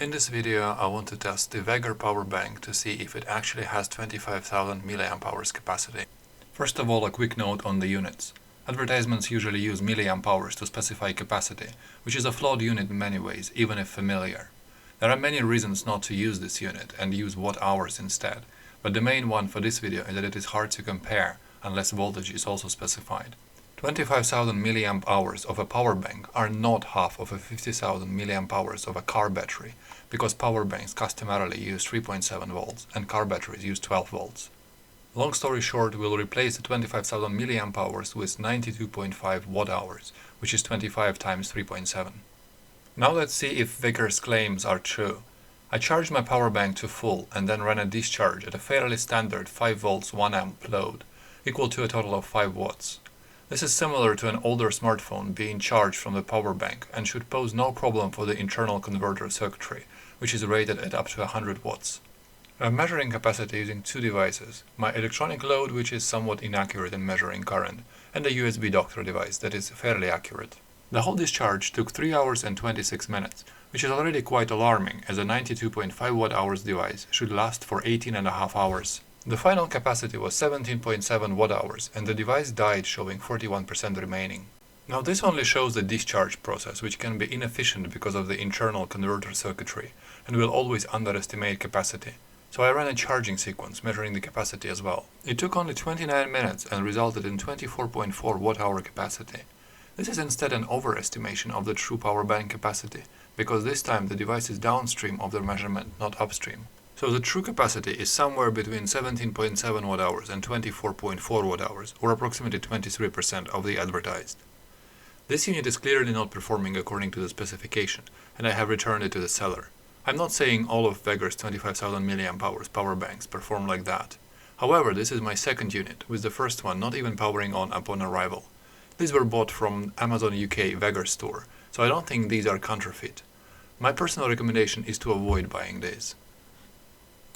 In this video I want to test the Veger power bank to see if it actually has 25,000 mAh capacity. First of all, a quick note on the units. Advertisements usually use mAh to specify capacity, which is a flawed unit in many ways, even if familiar. There are many reasons not to use this unit and use watt-hours instead, but the main one for this video is that it is hard to compare unless voltage is also specified. 25,000 mAh of a power bank are not half of a 50,000 mAh of a car battery, because power banks customarily use 3.7 volts and car batteries use 12 volts. Long story short, we'll replace the 25,000 mAh with 92.5 watt-hours, which is 25 times 3.7. Now let's see if Veger's claims are true. I charged my power bank to full and then ran a discharge at a fairly standard 5 volts 1 amp load, equal to a total of 5 watts. This is similar to an older smartphone being charged from the power bank and should pose no problem for the internal converter circuitry, which is rated at up to 100 watts. I'm measuring capacity using two devices, my electronic load, which is somewhat inaccurate in measuring current, and a USB doctor device that is fairly accurate. The whole discharge took 3 hours and 26 minutes, which is already quite alarming, as a 92.5 watt-hours device should last for 18.5 hours. The final capacity was 17.7 watt-hours and the device died showing 41% remaining. Now this only shows the discharge process, which can be inefficient because of the internal converter circuitry and will always underestimate capacity. So I ran a charging sequence measuring the capacity as well. It took only 29 minutes and resulted in 24.4 watt-hour capacity. This is instead an overestimation of the true power bank capacity, because this time the device is downstream of the measurement, not upstream. So the true capacity is somewhere between 17.7 watt-hours and 24.4 watt-hours, or approximately 23% of the advertised. This unit is clearly not performing according to the specification, and I have returned it to the seller. I'm not saying all of Veger's 25,000 mAh power banks perform like that. However, this is my second unit, with the first one not even powering on upon arrival. These were bought from Amazon UK Veger store, so I don't think these are counterfeit. My personal recommendation is to avoid buying these.